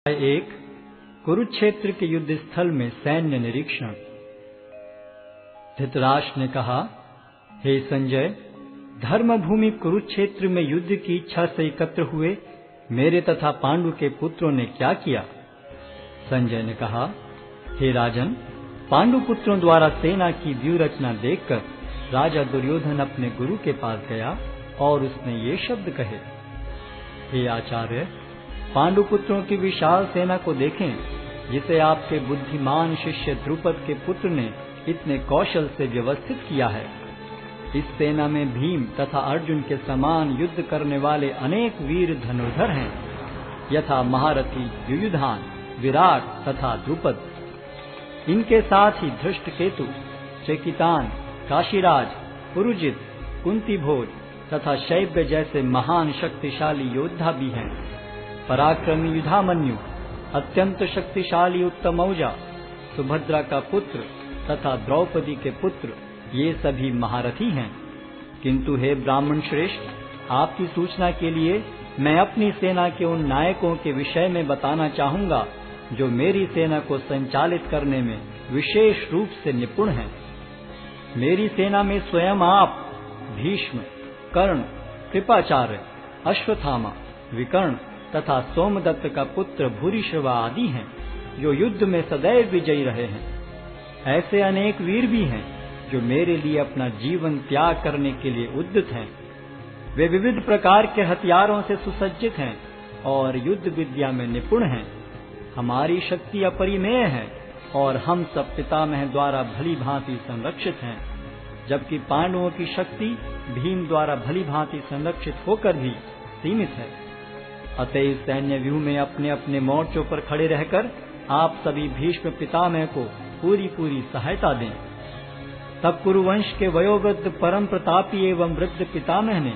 एक कुरुक्षेत्र के युद्ध स्थल में सैन्य निरीक्षण। धृतराष्ट्र ने कहा, हे संजय, धर्मभूमि कुरुक्षेत्र में युद्ध की इच्छा से एकत्र हुए मेरे तथा पांडु के पुत्रों ने क्या किया? संजय ने कहा, हे राजन, पांडु पुत्रों द्वारा सेना की व्यूह रचना देखकर राजा दुर्योधन अपने गुरु के पास गया और उसने ये शब्द कहे, हे आचार्य, पांडु पुत्रों की विशाल सेना को देखें, जिसे आपके बुद्धिमान शिष्य द्रुपद के पुत्र ने इतने कौशल से व्यवस्थित किया है। इस सेना में भीम तथा अर्जुन के समान युद्ध करने वाले अनेक वीर धनुर्धर हैं, यथा महारथी युयुधान, विराट तथा द्रुपद। इनके साथ ही धृष्टकेतु, चेकितान, काशीराज, पुरुजित, कुंतीभोज तथा शैब्य जैसे महान शक्तिशाली योद्धा भी हैं। पराक्रमी युधामन्यु, अत्यंत शक्तिशाली उत्तमौजा, सुभद्रा का पुत्र तथा द्रौपदी के पुत्र, ये सभी महारथी हैं। किंतु हे ब्राह्मण श्रेष्ठ, आपकी सूचना के लिए मैं अपनी सेना के उन नायकों के विषय में बताना चाहूंगा जो मेरी सेना को संचालित करने में विशेष रूप से निपुण हैं। मेरी सेना में स्वयं आप, भीष्म, कर्ण, कृपाचार्य, अश्वत्थामा, विकर्ण तथा सोमदत्त का पुत्र भूरिश्रवा आदि हैं, जो युद्ध में सदैव विजयी रहे हैं। ऐसे अनेक वीर भी हैं जो मेरे लिए अपना जीवन त्याग करने के लिए उद्यत हैं। वे विविध प्रकार के हथियारों से सुसज्जित हैं और युद्ध विद्या में निपुण हैं। हमारी शक्ति अपरिमेय है और हम सब पितामह द्वारा भली भांति संरक्षित हैं, जबकि पांडवों की शक्ति भीम द्वारा भली भांति संरक्षित होकर भी सीमित है। अतएव सैन्य व्यूह में अपने अपने मोर्चों पर खड़े रहकर आप सभी भीष्म पितामह को पूरी पूरी सहायता दें। तब कुरुवंश के वयोवृद्ध परम प्रतापी एवं वृद्ध पितामह ने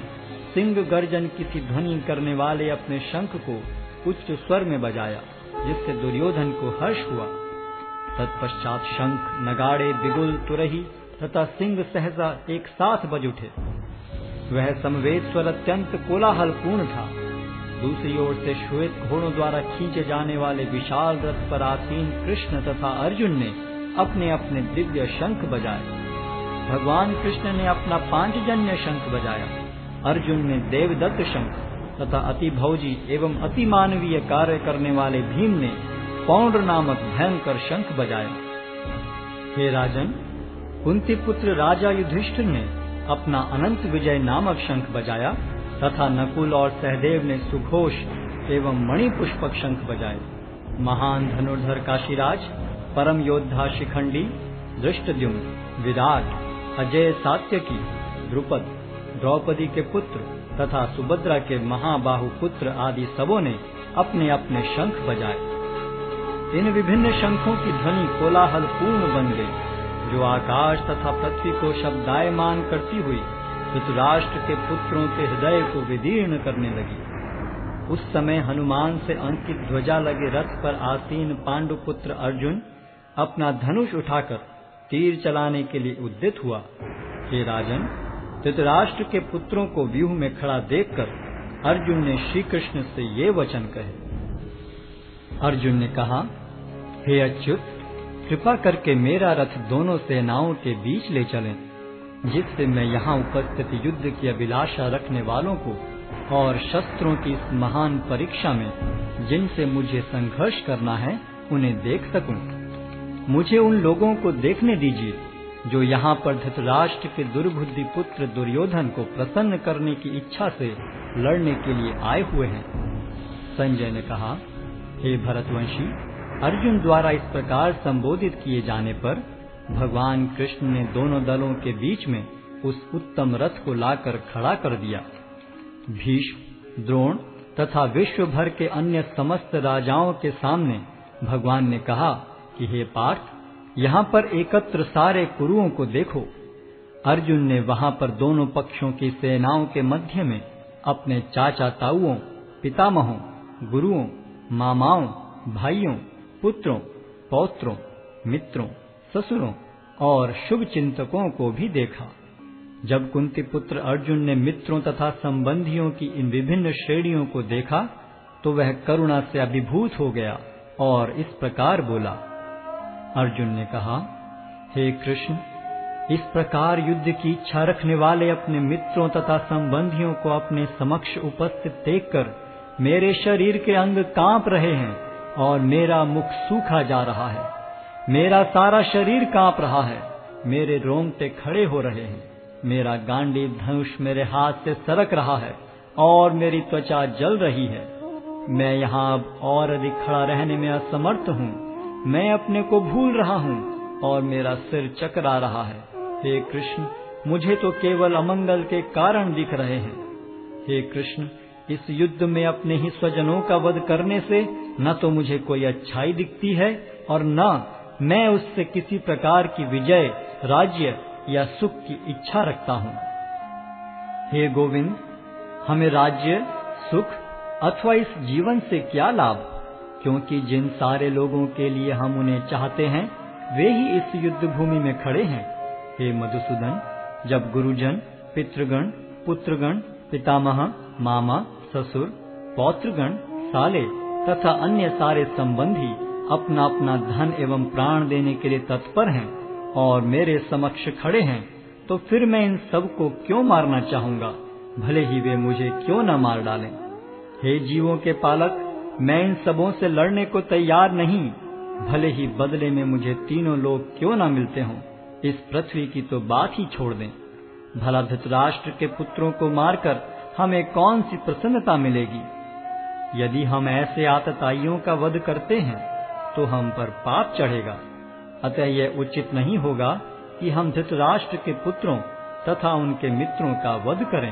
सिंह गर्जन की सी ध्वनि करने वाले अपने शंख को उच्च स्वर में बजाया, जिससे दुर्योधन को हर्ष हुआ। तत्पश्चात शंख, नगाड़े, बिगुल, तुरही तथा सिंह सहसा एक साथ बज उठे। वह समवेत स्वर अत्यंत कोलाहलपूर्ण था। दूसरी ओर से श्वेत घोड़ों द्वारा खींचे जाने वाले विशाल रथ पर आसीन कृष्ण तथा अर्जुन ने अपने अपने दिव्य शंख बजाए। भगवान कृष्ण ने अपना पांचजन्य शंख बजाया, अर्जुन ने देवदत्त शंख तथा अति भौजी एवं अति मानवीय कार्य करने वाले भीम ने पौंड्र नामक भयंकर शंख बजाया। हे राजन, कुंती पुत्र राजा युधिष्ठिर ने अपना अनंत विजय नामक शंख बजाया तथा नकुल और सहदेव ने सुघोष एवं मणिपुष्पक शंख बजाए। महान धनुर्धर काशीराज, परम योद्धा शिखंडी, धृष्टद्युम्न, विराट, अजय सात्यकी, द्रुपद, द्रौपदी के पुत्र तथा सुभद्रा के महाबाहु पुत्र आदि सबों ने अपने अपने शंख बजाए। इन विभिन्न शंखों की ध्वनि कोलाहल पूर्ण बन गई, जो आकाश तथा पृथ्वी को शब्दायमान करती हुई धृतराष्ट्र के पुत्रों के हृदय को विदीर्ण करने लगी। उस समय हनुमान से अंकित ध्वजा लगे रथ पर आसीन पांडु पुत्र अर्जुन अपना धनुष उठाकर तीर चलाने के लिए उद्यत हुआ। हे राजन, धृतराष्ट्र के पुत्रों को व्यूह में खड़ा देखकर अर्जुन ने श्री कृष्ण से ये वचन कहे। अर्जुन ने कहा, हे अच्युत, कृपा करके मेरा रथ दोनों सेनाओं के बीच ले चलें, जिससे मैं यहाँ उपस्थित युद्ध की अभिलाषा रखने वालों को और शस्त्रों की इस महान परीक्षा में जिनसे मुझे संघर्ष करना है उन्हें देख सकूं। मुझे उन लोगों को देखने दीजिए जो यहाँ पर धृतराष्ट्र के दुर्बुद्धि पुत्र दुर्योधन को प्रसन्न करने की इच्छा से लड़ने के लिए आए हुए हैं। संजय ने कहा, हे भरतवंशी, अर्जुन द्वारा इस प्रकार संबोधित किए जाने पर भगवान कृष्ण ने दोनों दलों के बीच में उस उत्तम रथ को लाकर खड़ा कर दिया। भीष्म, द्रोण तथा विश्व भर के अन्य समस्त राजाओं के सामने भगवान ने कहा कि हे पार्थ, यहाँ पर एकत्र सारे कुरुओं को देखो। अर्जुन ने वहाँ पर दोनों पक्षों की सेनाओं के मध्य में अपने चाचा ताऊओं, पितामहों, गुरुओं, मामाओं, भाइयों, पुत्रों, पौत्रों, मित्रों, ससुरों और शुभ चिंतकों को भी देखा। जब कुंती पुत्र अर्जुन ने मित्रों तथा संबंधियों की इन विभिन्न श्रेणियों को देखा तो वह करुणा से अभिभूत हो गया और इस प्रकार बोला। अर्जुन ने कहा, हे कृष्ण, इस प्रकार युद्ध की इच्छा रखने वाले अपने मित्रों तथा संबंधियों को अपने समक्ष उपस्थित देखकर मेरे शरीर के अंग कांप रहे हैं और मेरा मुख सूखा जा रहा है। मेरा सारा शरीर कांप रहा है, मेरे रोंगटे खड़े हो रहे हैं, मेरा गांडीव धनुष मेरे हाथ से सरक रहा है और मेरी त्वचा जल रही है। मैं यहाँ अब और अधिक खड़ा रहने में असमर्थ हूँ। मैं अपने को भूल रहा हूँ और मेरा सिर चकरा रहा है। हे कृष्ण, मुझे तो केवल अमंगल के कारण दिख रहे हैं। हे कृष्ण, इस युद्ध में अपने ही स्वजनों का वध करने से न तो मुझे कोई अच्छाई दिखती है और न मैं उससे किसी प्रकार की विजय, राज्य या सुख की इच्छा रखता हूँ। हे गोविंद, हमें राज्य, सुख अथवा इस जीवन से क्या लाभ, क्योंकि जिन सारे लोगों के लिए हम उन्हें चाहते हैं वे ही इस युद्ध भूमि में खड़े हैं। हे मधुसूदन, जब गुरुजन, पितृगण, पुत्रगण, पितामह, मामा, ससुर, पौत्रगण, साले तथा अन्य सारे संबंधी अपना अपना धन एवं प्राण देने के लिए तत्पर हैं और मेरे समक्ष खड़े हैं, तो फिर मैं इन सब को क्यों मारना चाहूंगा, भले ही वे मुझे क्यों न मार डालें। हे जीवों के पालक, मैं इन सबों से लड़ने को तैयार नहीं, भले ही बदले में मुझे तीनों लोग क्यों न मिलते हों। इस पृथ्वी की तो बात ही छोड़ दें। भला धृतराष्ट्र के पुत्रों को मारकर हमें कौन सी प्रसन्नता मिलेगी। यदि हम ऐसे आतताइयों का वध करते हैं तो हम पर पाप चढ़ेगा। अतः यह उचित नहीं होगा कि हम धृतराष्ट्र के पुत्रों तथा उनके मित्रों का वध करें।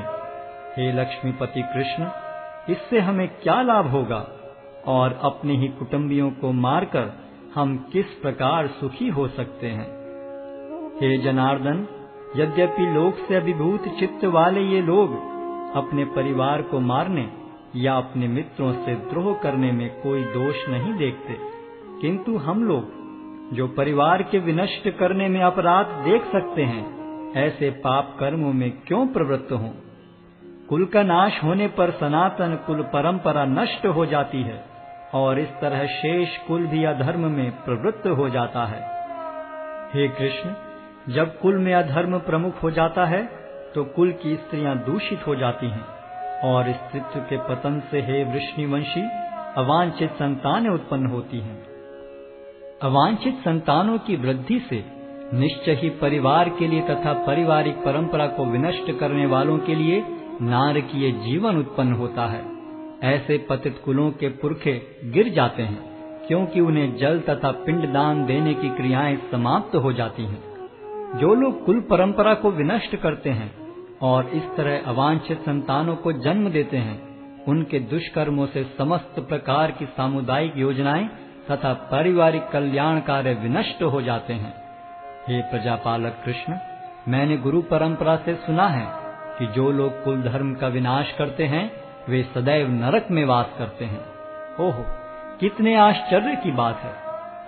हे लक्ष्मीपति कृष्ण, इससे हमें क्या लाभ होगा और अपने ही कुटुंबियों को मारकर हम किस प्रकार सुखी हो सकते हैं। हे जनार्दन, यद्यपि लोक से अभिभूत चित्त वाले ये लोग अपने परिवार को मारने या अपने मित्रों से द्रोह करने में कोई दोष नहीं देखते, किंतु हम लोग जो परिवार के विनष्ट करने में अपराध देख सकते हैं, ऐसे पाप कर्मों में क्यों प्रवृत्त हों। कुल का नाश होने पर सनातन कुल परंपरा नष्ट हो जाती है और इस तरह शेष कुल भी अधर्म में प्रवृत्त हो जाता है। हे कृष्ण, जब कुल में अधर्म प्रमुख हो जाता है तो कुल की स्त्रियां दूषित हो जाती हैं और स्त्रीत्व के पतन से हे वृष्णिवंशी अवांछित संतानें उत्पन्न होती हैं। अवांछित संतानों की वृद्धि से निश्चय ही परिवार के लिए तथा पारिवारिक परंपरा को विनष्ट करने वालों के लिए नारकीय जीवन उत्पन्न होता है। ऐसे पतित कुलों के पुरखे गिर जाते हैं, क्योंकि उन्हें जल तथा पिंडदान देने की क्रियाएं समाप्त हो जाती हैं। जो लोग कुल परंपरा को विनष्ट करते हैं और इस तरह अवांछित संतानों को जन्म देते हैं, उनके दुष्कर्मों से समस्त प्रकार की सामुदायिक योजनाएं तथा पारिवारिक कल्याण कार्य विनष्ट हो जाते हैं। हे प्रजापालक कृष्ण, मैंने गुरु परंपरा से सुना है कि जो लोग कुल धर्म का विनाश करते हैं वे सदैव नरक में वास करते हैं। ओहो, कितने आश्चर्य की बात है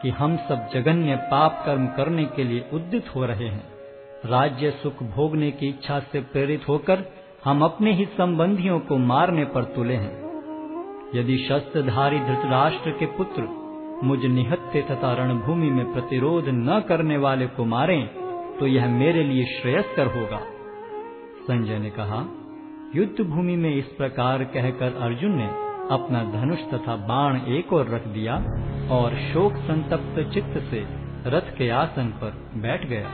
कि हम सब जघन्य पाप कर्म करने के लिए उद्यत हो रहे हैं। राज्य सुख भोगने की इच्छा से प्रेरित होकर हम अपने ही संबंधियों को मारने पर तुले हैं। यदि शस्त्रधारी धृतराष्ट्र के पुत्र मुझ निहत्थे तथा रणभूमि में प्रतिरोध न करने वाले को मारें तो यह मेरे लिए श्रेयस्कर होगा। संजय ने कहा, युद्ध भूमि में इस प्रकार कहकर अर्जुन ने अपना धनुष तथा बाण एक ओर रख दिया और शोक संतप्त चित्त से रथ के आसन पर बैठ गया।